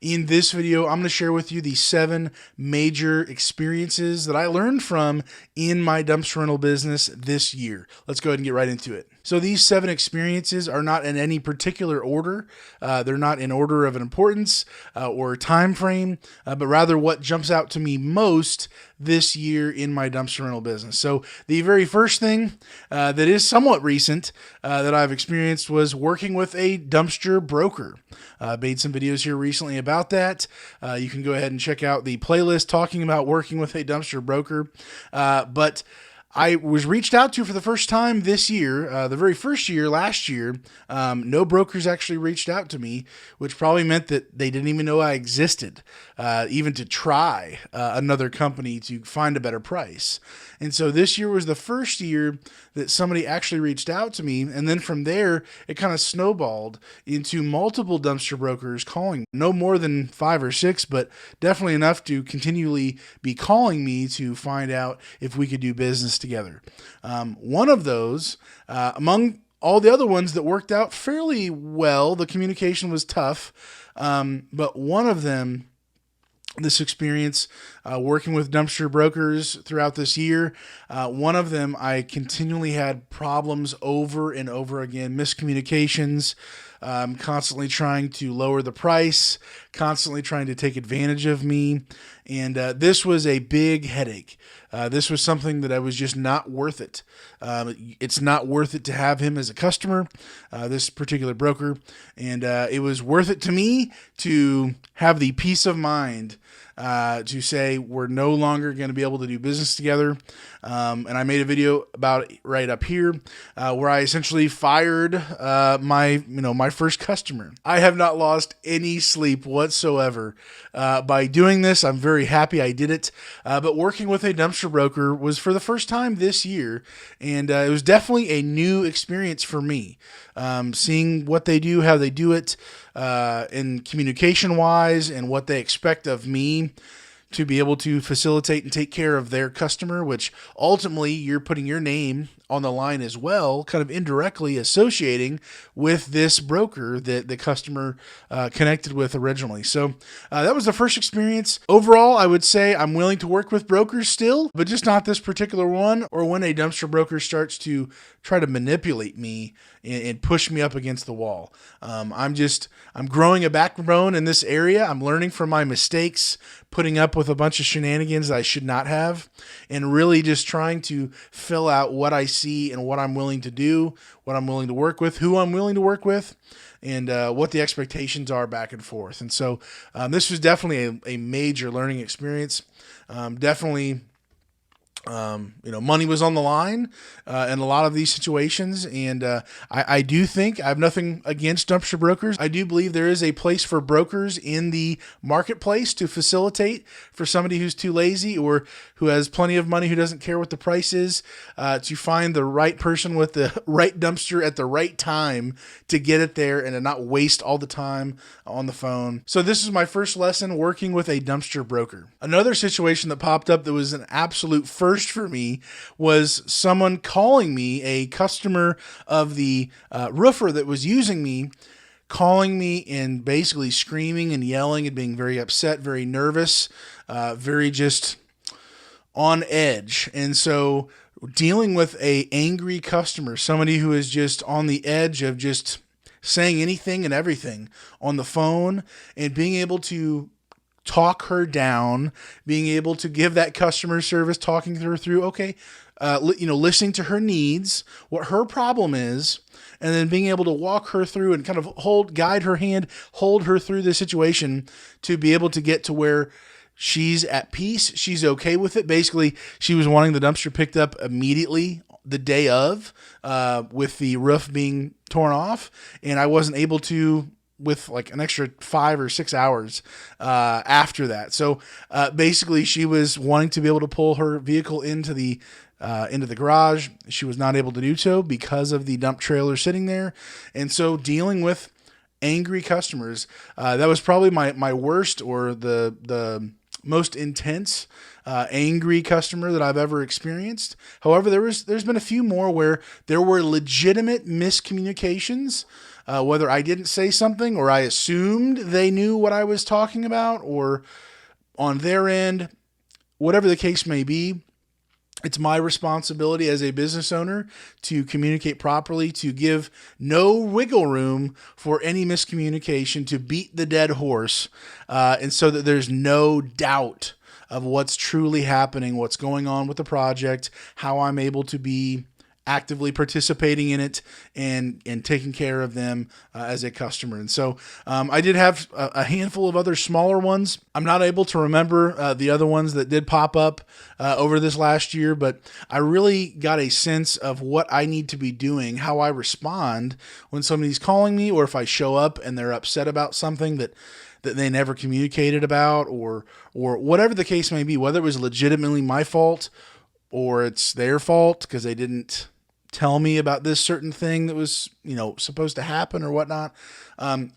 In this video, I'm going to share with you the 7 major experiences that I learned from in my dumpster rental business this year. Let's go ahead and get right into it. So these 7 experiences are not in any particular order. They're not in order of importance or time frame, but rather what jumps out to me most this year in my dumpster rental business. So the very first thing that is somewhat recent that I've experienced was working with a dumpster broker. I made some videos here recently about that. You can go ahead and check out the playlist talking about working with a dumpster broker. But I was reached out to for the first time this year, the very first year, last year. No brokers actually reached out to me, which probably meant that they didn't even know I existed, even to try another company to find a better price. And so this year was the first year that somebody actually reached out to me. And then from there, it kind of snowballed into multiple dumpster brokers calling, no more than 5 or 6, but definitely enough to continually be calling me to find out if we could do business together. One of those, among all the other ones that worked out fairly well, the communication was tough, but one of them, this experience working with dumpster brokers throughout this year, one of them I continually had problems over and over again, miscommunications, constantly trying to lower the price, constantly trying to take advantage of me. And this was a big headache. This was something that I was just not worth it. It's not worth it to have him as a customer, this particular broker. And it was worth it to me to have the peace of mind to say we're no longer going to be able to do business together. And I made a video about it right up here where I essentially fired my first customer. I have not lost any sleep whatsoever by doing this. I'm very happy I did it. But working with a dumpster broker was for the first time this year, and it was definitely a new experience for me. Seeing what they do, how they do it, in communication wise, and what they expect of me to be able to facilitate and take care of their customer, which ultimately you're putting your name on the line as well, kind of indirectly associating with this broker that the customer connected with originally. So that was the first experience. Overall, I would say I'm willing to work with brokers still, but just not this particular one, or when a dumpster broker starts to try to manipulate me and push me up against the wall. I'm growing a backbone in this area. I'm learning from my mistakes, putting up with a bunch of shenanigans that I should not have, and really just trying to fill out what I see and what I'm willing to do, what I'm willing to work with, who I'm willing to work with, and what the expectations are back and forth. And so this was definitely a major learning experience. Definitely, money was on the line in a lot of these situations. And I do think I have nothing against dumpster brokers. I do believe there is a place for brokers in the marketplace to facilitate for somebody who's too lazy or who has plenty of money, who doesn't care what the price is, to find the right person with the right dumpster at the right time to get it there and to not waste all the time on the phone. So this is my first lesson working with a dumpster broker. Another situation that popped up that was an absolute first for me was someone calling me, a customer of the roofer that was using me, calling me and basically screaming and yelling and being very upset, very nervous, very just on edge. And so dealing with a angry customer, somebody who is just on the edge of just saying anything and everything on the phone, and being able to talk her down, being able to give that customer service, talking her through, okay, listening to her needs, what her problem is, and then being able to walk her through and kind of guide her hand, hold her through the situation to be able to get to where she's at peace. She's okay with it. Basically, she was wanting the dumpster picked up immediately the day of, with the roof being torn off, and I wasn't able to with like an extra 5 or 6 hours after that. So basically, she was wanting to be able to pull her vehicle into the garage. She was not able to do so because of the dump trailer sitting there, and so dealing with angry customers, that was probably my worst, or the most intense angry customer that I've ever experienced. However, there's been a few more where there were legitimate miscommunications whether I didn't say something or I assumed they knew what I was talking about, or on their end, whatever the case may be. It's my responsibility as a business owner to communicate properly, to give no wiggle room for any miscommunication, to beat the dead horse, and so that there's no doubt of what's truly happening, what's going on with the project, how I'm able to be actively participating in it and taking care of them as a customer. And so I did have a handful of other smaller ones. I'm not able to remember the other ones that did pop up over this last year, but I really got a sense of what I need to be doing, how I respond when somebody's calling me, or if I show up and they're upset about something that they never communicated about, or whatever the case may be, whether it was legitimately my fault or it's their fault because they didn't tell me about this certain thing that was, supposed to happen or whatnot.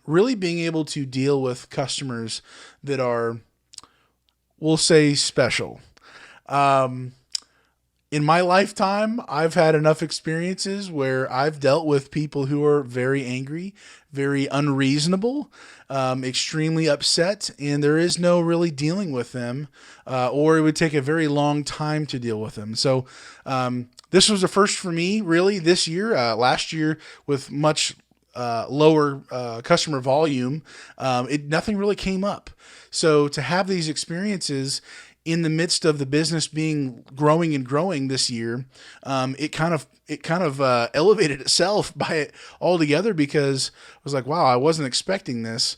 Really being able to deal with customers that are, we'll say, special. In my lifetime, I've had enough experiences where I've dealt with people who are very angry, very unreasonable, extremely upset, and there is no really dealing with them, or it would take a very long time to deal with them. So this was a first for me, really, this year. Last year, with much lower customer volume, nothing really came up. So to have these experiences in the midst of the business being growing and growing this year, it kind of elevated itself by it altogether, because I was like, wow, I wasn't expecting this.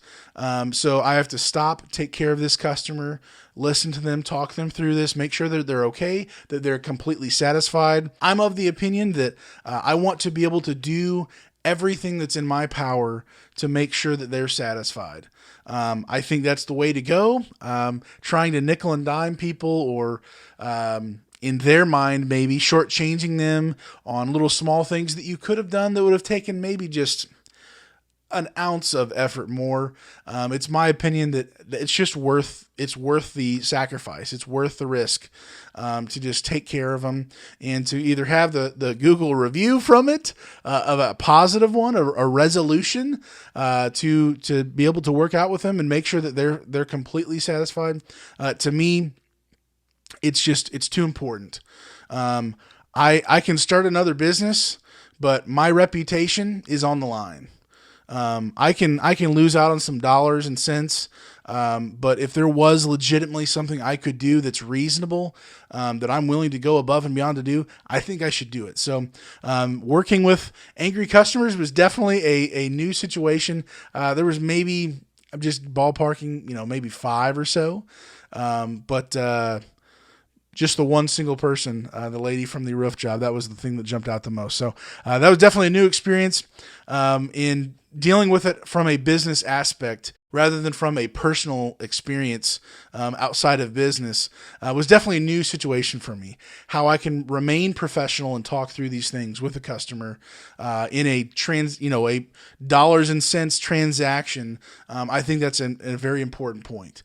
So I have to stop, take care of this customer, listen to them, talk them through this, make sure that they're okay, that they're completely satisfied. I'm of the opinion that I want to be able to do everything that's in my power to make sure that they're satisfied. I think that's the way to go. Trying to nickel and dime people, or in their mind, maybe shortchanging them on little small things that you could have done that would have taken maybe just an ounce of effort more. It's my opinion that it's worth the sacrifice. It's worth the risk to just take care of them, and to either have the Google review from it, of a positive one, a resolution, to be able to work out with them and make sure that they're completely satisfied. To me, it's too important. I can start another business, but my reputation is on the line. I can lose out on some dollars and cents, but if there was legitimately something I could do that's reasonable, that I'm willing to go above and beyond to do, I think I should do it. So working with angry customers was definitely a new situation. There was maybe, I'm just ballparking, maybe 5 or so, but just the one single person, the lady from the roof job, that was the thing that jumped out the most. So that was definitely a new experience in dealing with it from a business aspect rather than from a personal experience outside of business. Was definitely a new situation for me. How I can remain professional and talk through these things with a customer in a a dollars and cents transaction. I think that's a very important point.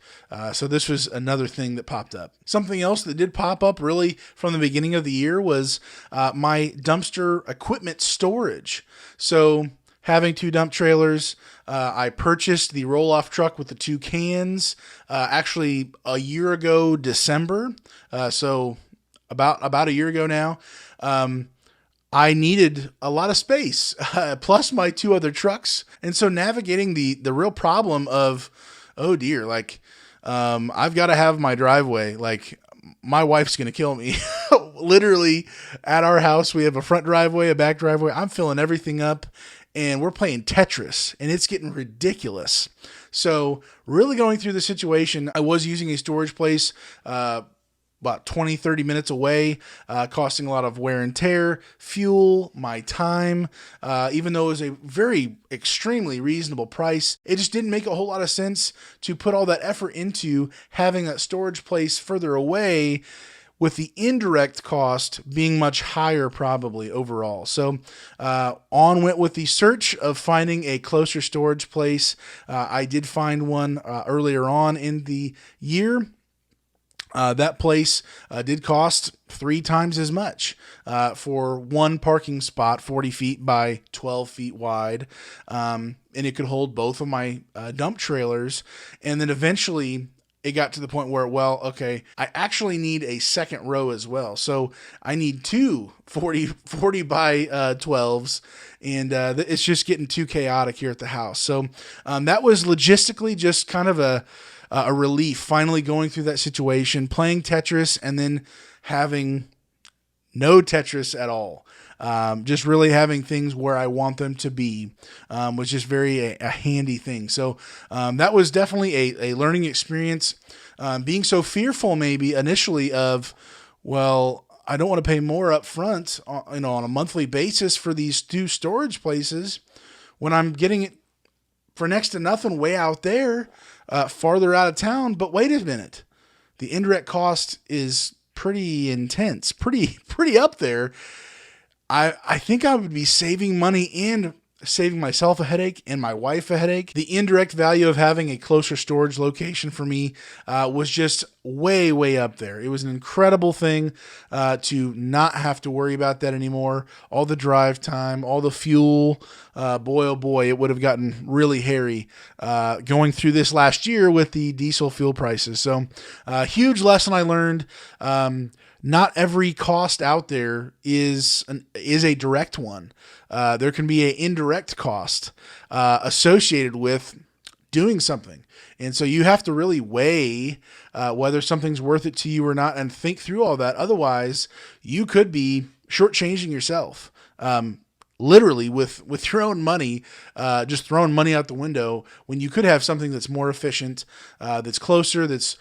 So this was another thing that popped up. Something else that did pop up really from the beginning of the year was my dumpster equipment storage. So having 2 dump trailers, I purchased the roll-off truck with the 2 cans, actually a year ago, December. So about a year ago now. I needed a lot of space, plus my 2 other trucks. And so navigating the real problem of, oh dear, I've got to have my driveway, my wife's going to kill me. Literally at our house, we have a front driveway, a back driveway. I'm filling everything up, and we're playing Tetris, and it's getting ridiculous. So really going through the situation, I was using a storage place about 20, 30 minutes away, costing a lot of wear and tear, fuel, my time, even though it was a very extremely reasonable price. It just didn't make a whole lot of sense to put all that effort into having that storage place further away, with the indirect cost being much higher probably overall. So on went with the search of finding a closer storage place. I did find one earlier on in the year. That place did cost 3 times as much for one parking spot, 40 feet by 12 feet wide. And it could hold both of my dump trailers. And then eventually it got to the point where, well, okay, I actually need a second row as well. So I need two 40 by 12s. And it's just getting too chaotic here at the house. So that was logistically just kind of a relief, finally going through that situation, playing Tetris, and then having no Tetris at all. Just really having things where I want them to be was just very a handy thing. So that was definitely a learning experience. Being so fearful maybe initially of, well, I don't want to pay more up front, on a monthly basis for these 2 storage places when I'm getting it for next to nothing way out there, farther out of town. But wait a minute, the indirect cost is pretty intense, pretty up there. I think I would be saving money and saving myself a headache and my wife a headache. The indirect value of having a closer storage location for me was just way up there. It was an incredible thing to not have to worry about that anymore. All the drive time, all the fuel, boy, oh boy, it would have gotten really hairy going through this last year with the diesel fuel prices. So huge lesson I learned. Not every cost out there is a direct one. There can be an indirect cost associated with doing something. And so you have to really weigh whether something's worth it to you or not and think through all that. Otherwise, you could be shortchanging yourself. Literally with your own money, just throwing money out the window when you could have something that's more efficient, that's closer, that's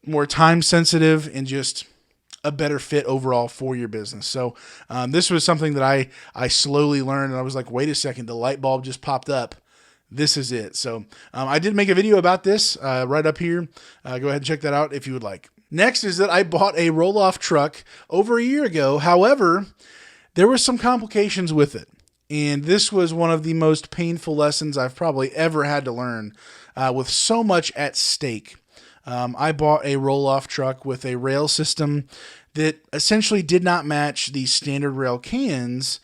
more time sensitive, and just a better fit overall for your business. So this was something that I slowly learned, and I was like, wait a second, the light bulb just popped up. This is it. So I did make a video about this right up here. Go ahead and check that out if you would like. Next is that I bought a roll-off truck over a year ago. However, there were some complications with it. And this was one of the most painful lessons I've probably ever had to learn with so much at stake. I bought a roll-off truck with a rail system that essentially did not match the standard rail cans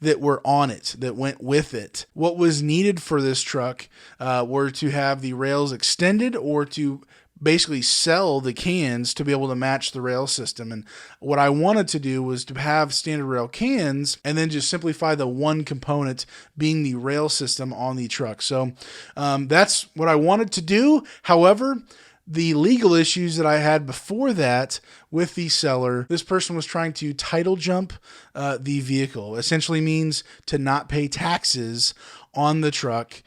that were on it, that went with it. What was needed for this truck were to have the rails extended or to basically sell the cans to be able to match the rail system. And what I wanted to do was to have standard rail cans and then just simplify the one component being the rail system on the truck. So that's what I wanted to do. However, the legal issues that I had before that with the seller, this person was trying to title jump the vehicle. Essentially means to not pay taxes on the truck,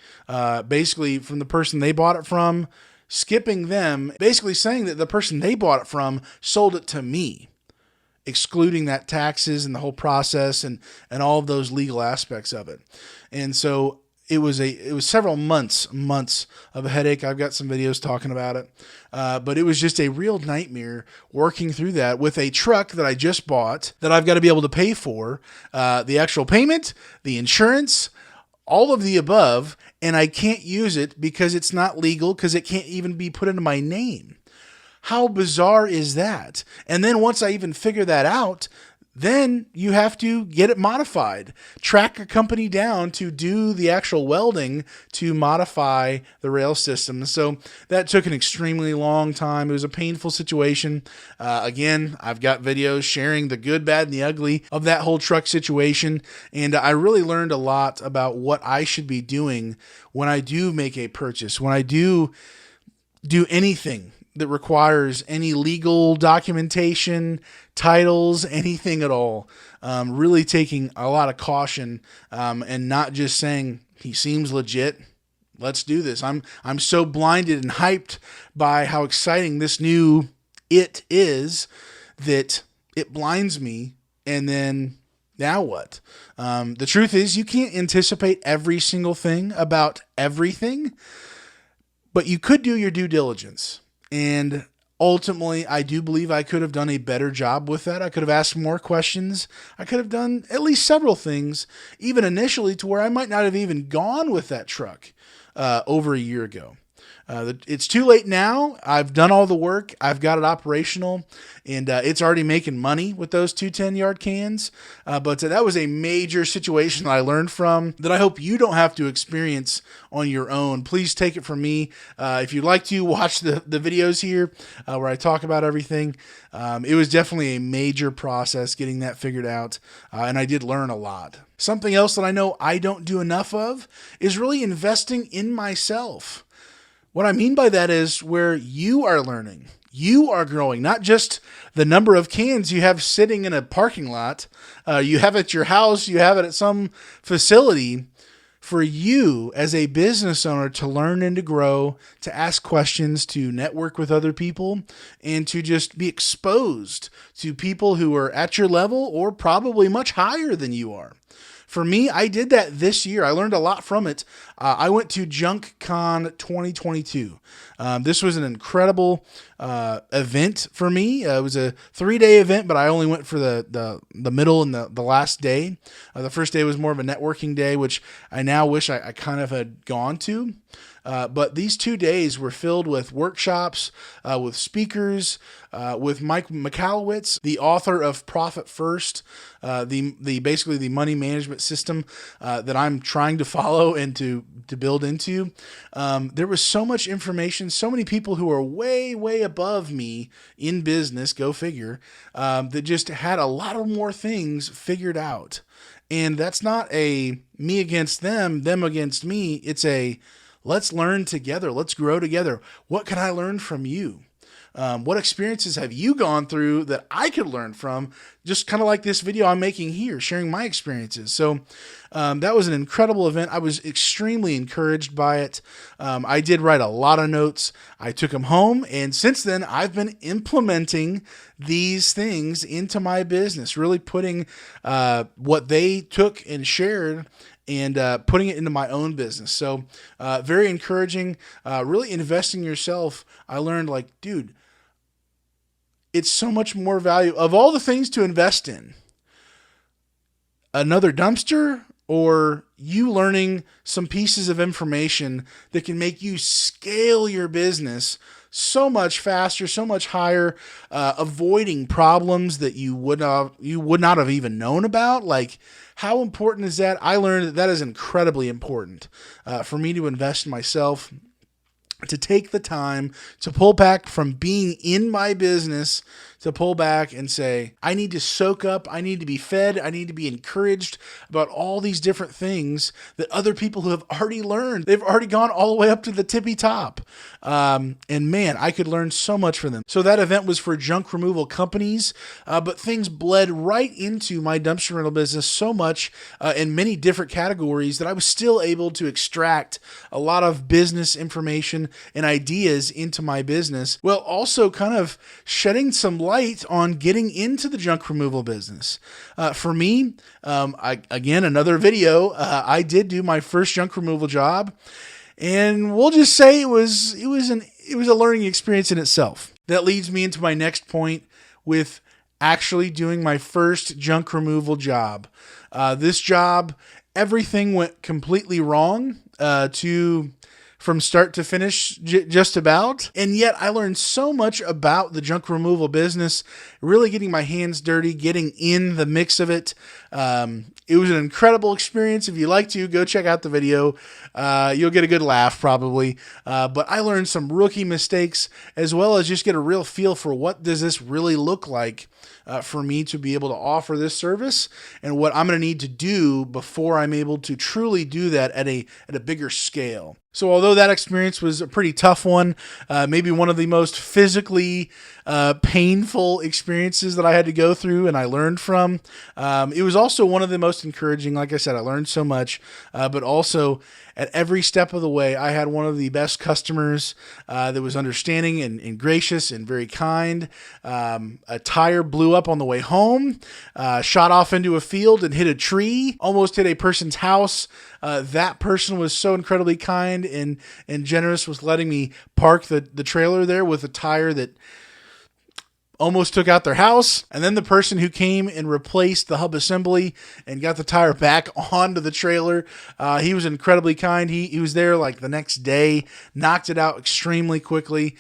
basically from the person they bought it from, skipping them, basically saying that the person they bought it from sold it to me, excluding that taxes and the whole process and all of those legal aspects of it. And so it was several months of a headache. I've got some videos talking about it. But it was just a real nightmare working through that with a truck that I just bought that I've got to be able to pay for, the actual payment, the insurance, all of the above, and I can't use it because it's not legal, because it can't even be put into my name. How bizarre is that? And then once I even figure that out, then you have to get it modified. Track a company down to do the actual welding to modify the rail system. So that took an extremely long time. It was a painful situation. Again, I've got videos sharing the good, bad, and the ugly of that whole truck situation. And I really learned a lot about what I should be doing when I do make a purchase, when I do anything that requires any legal documentation, titles, anything at all. Really taking a lot of caution and not just saying, he seems legit, let's do this. I'm so blinded and hyped by how exciting this new it is that it blinds me, and then now what? The truth is, you can't anticipate every single thing about everything, but you could do your due diligence. And ultimately, I do believe I could have done a better job with that. I could have asked more questions. I could have done at least several things, even initially, to where I might not have even gone with that truck over a year ago. It's too late now. I've done all the work. I've got it operational, and it's already making money with those two 10-yard cans. But that was a major situation that I learned from that I hope you don't have to experience on your own. Please take it from me. If you'd like to watch the videos here where I talk about everything, it was definitely a major process getting that figured out, and I did learn a lot. Something else that I know I don't do enough of is really investing in myself. What I mean by that is where you are learning, you are growing, not just the number of cans you have sitting in a parking lot, you have at your house, you have it at some facility. For you as a business owner to learn and to grow, to ask questions, to network with other people, and to just be exposed to people who are at your level or probably much higher than you are. For me, I did that this year. I learned a lot from it. I went to JunkCon 2022. This was an incredible event for me. It was a 3-day event, but I only went for the middle and the last day. The first day was more of a networking day, which I now wish I kind of had gone to. But these 2 days were filled with workshops, with speakers, with Mike Michalowicz, the author of Profit First, basically the money management system that I'm trying to follow and to build into. There was so much information, so many people who are way, way above me in business, go figure, that just had a lot of more things figured out. And that's not a me against them against me. It's a let's learn together. Let's grow together. What can I learn from you? What experiences have you gone through that I could learn from? Just kind of like this video I'm making here, sharing my experiences. So that was an incredible event. I was extremely encouraged by it. I did write a lot of notes. I took them home. And since then, I've been implementing these things into my business, really putting what they took and shared and putting it into my own business. So very encouraging, really investing in yourself. I learned dude, it's so much more value of all the things to invest in. Another dumpster or you learning some pieces of information that can make you scale your business so much faster, so much higher, avoiding problems that you would not have even known about. How important is that? I learned that is incredibly important for me to invest in myself, to take the time to pull back from being in my business, to pull back and say, I need to soak up, I need to be fed, I need to be encouraged about all these different things that other people who have already learned. They've already gone all the way up to the tippy top. And man, I could learn so much from them. So that event was for junk removal companies, but things bled right into my dumpster rental business so much in many different categories that I was still able to extract a lot of business information and ideas into my business, while also kind of shedding some light on getting into the junk removal business. For me, again, another video, I did do my first junk removal job, and we'll just say it was a learning experience in itself. That leads me into my next point with actually doing my first junk removal job. This job, everything went completely wrong from start to finish, just about. And yet I learned so much about the junk removal business, really getting my hands dirty, getting in the mix of it. It was an incredible experience. If you like to, go check out the video. You'll get a good laugh probably. But I learned some rookie mistakes, as well as just get a real feel for what does this really look like for me to be able to offer this service, and what I'm going to need to do before I'm able to truly do that at a bigger scale. So although that experience was a pretty tough one, maybe one of the most physically painful experiences that I had to go through and I learned from, it was also one of the most encouraging. Like I said, I learned so much, but also at every step of the way, I had one of the best customers that was understanding and gracious and very kind. A tire blew up on the way home, shot off into a field and hit a tree, almost hit a person's house. That person was so incredibly kind and generous with letting me park the trailer there with a tire that almost took out their house. And then the person who came and replaced the hub assembly and got the tire back onto the trailer, he was incredibly kind. He was there like the next day, knocked it out extremely quickly.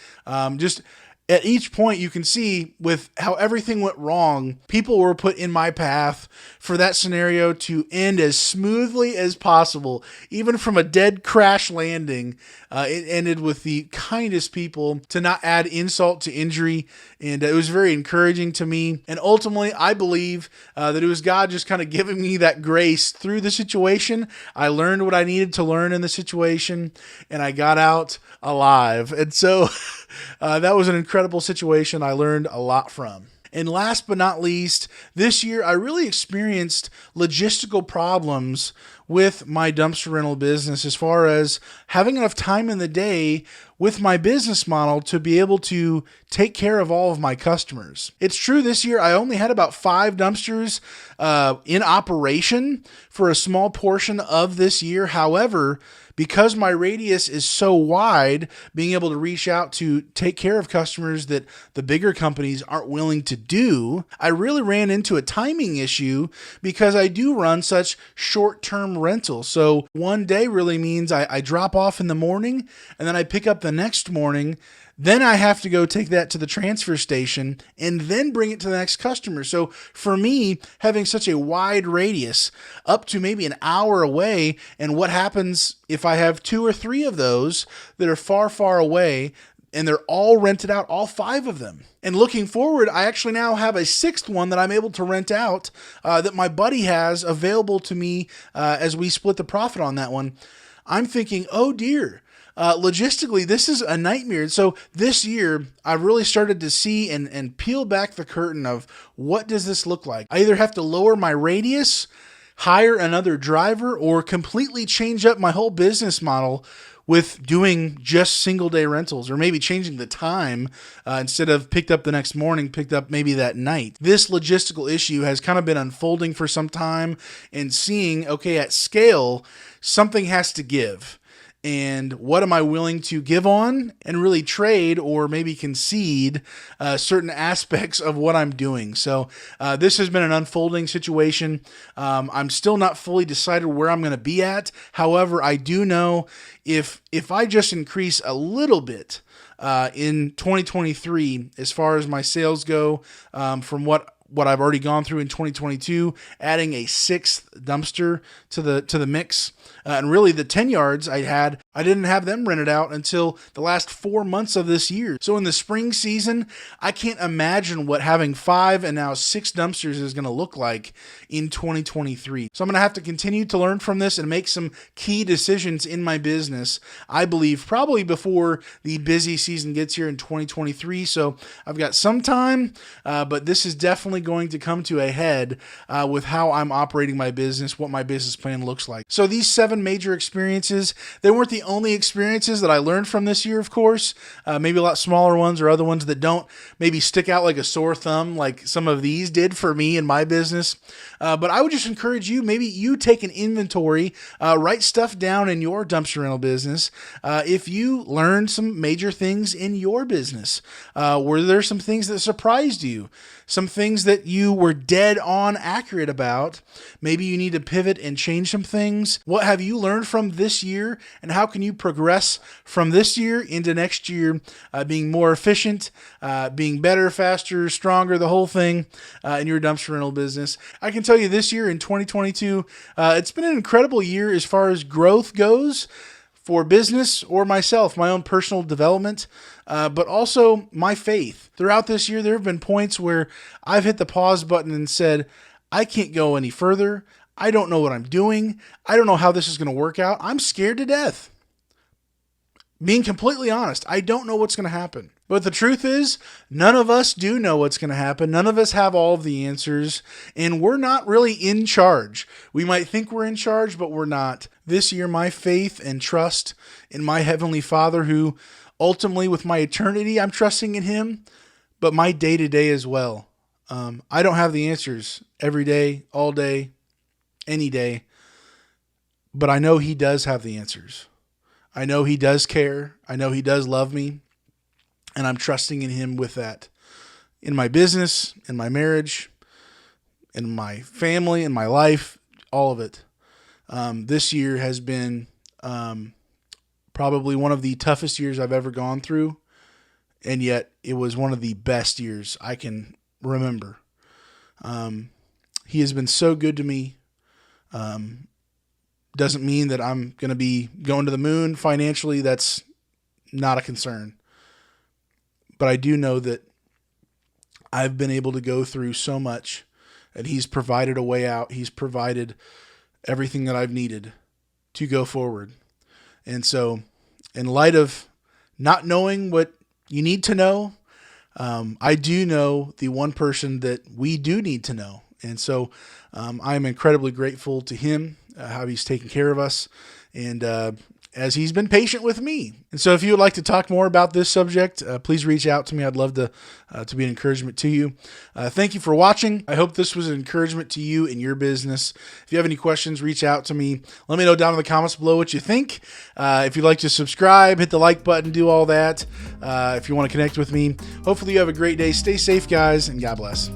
Just at each point, you can see with how everything went wrong, people were put in my path for that scenario to end as smoothly as possible. Even from a dead crash landing, it ended with the kindest people to not add insult to injury. And it was very encouraging to me. And ultimately, I believe that it was God just kind of giving me that grace through the situation. I learned what I needed to learn in the situation, and I got out alive. And so that was an incredible situation I learned a lot from. And last but not least, this year I really experienced logistical problems with my dumpster rental business as far as having enough time in the day with my business model to be able to take care of all of my customers. It's true this year I only had about 5 dumpsters in operation for a small portion of this year. However, because my radius is so wide, being able to reach out to take care of customers that the bigger companies aren't willing to do, I really ran into a timing issue because I do run such short-term rentals. So one day really means I drop off in the morning and then I pick up the next morning. Then I have to go take that to the transfer station and then bring it to the next customer. So for me, having such a wide radius up to maybe an hour away, and what happens if I have 2 or 3 of those that are far, far away and they're all rented out, all 5 of them. And looking forward, I actually now have a 6th one that I'm able to rent out that my buddy has available to me as we split the profit on that one. I'm thinking, oh dear. Logistically, this is a nightmare. So this year, I've really started to see and peel back the curtain of what does this look like. I either have to lower my radius, hire another driver, or completely change up my whole business model with doing just single day rentals, or maybe changing the time instead of picked up the next morning, picked up maybe that night. This logistical issue has kind of been unfolding for some time and seeing, okay, at scale, something has to give. And what am I willing to give on and really trade or maybe concede certain aspects of what I'm doing? So this has been an unfolding situation. I'm still not fully decided where I'm going to be at. However, I do know if I just increase a little bit in 2023 as far as my sales go from what I've already gone through in 2022, adding a 6th dumpster to the mix. And really the 10 yards I didn't have them rented out until the last 4 months of this year. So in the spring season, I can't imagine what having 5 and now 6 dumpsters is going to look like in 2023. So I'm going to have to continue to learn from this and make some key decisions in my business, I believe, probably before the busy season gets here in 2023. So I've got some time, but this is definitely going to come to a head with how I'm operating my business, what my business plan looks like. So these 7 major experiences, they weren't the only experiences that I learned from this year, of course. Maybe a lot smaller ones or other ones that don't maybe stick out like a sore thumb like some of these did for me in my business. But I would just encourage you, maybe you take an inventory, write stuff down in your dumpster rental business. If you learned some major things in your business, were there some things that surprised you? Some things that you were dead on accurate about. Maybe you need to pivot and change some things. What have you learned from this year, and how can you progress from this year into next year, being more efficient, being better, faster, stronger, the whole thing in your dumpster rental business? I can tell you this year in 2022, it's been an incredible year as far as growth goes for business or myself, my own personal development, but also my faith. Throughout this year, there have been points where I've hit the pause button and said, I can't go any further. I don't know what I'm doing. I don't know how this is going to work out. I'm scared to death. Being completely honest, I don't know what's going to happen. But the truth is, none of us do know what's going to happen. None of us have all of the answers, and we're not really in charge. We might think we're in charge, but we're not. This year, my faith and trust in my Heavenly Father, who ultimately with my eternity, I'm trusting in Him, but my day-to-day as well. I don't have the answers every day, all day, any day, but I know He does have the answers. I know He does care. I know He does love me. And I'm trusting in Him with that. in my business, in my marriage, in my family, in my life, all of it. This year has been probably one of the toughest years I've ever gone through, and yet it was one of the best years I can remember. He has been so good to me. Doesn't mean that I'm going to be going to the moon financially. That's not a concern. But I do know that I've been able to go through so much, and he's provided a way out. He's provided everything that I've needed to go forward. And so, in light of not knowing what you need to know, I do know the one person that we do need to know. And so I'm incredibly grateful to him, how he's taken care of us, and as he's been patient with me. And so if you would like to talk more about this subject, please reach out to me. I'd love to be an encouragement to you. Thank you for watching. I hope this was an encouragement to you in your business. If you have any questions, reach out to me. Let me know down in the comments below what you think. If you'd like to subscribe, hit the like button, do all that. If you want to connect with me, hopefully you have a great day. Stay safe, guys, and God bless.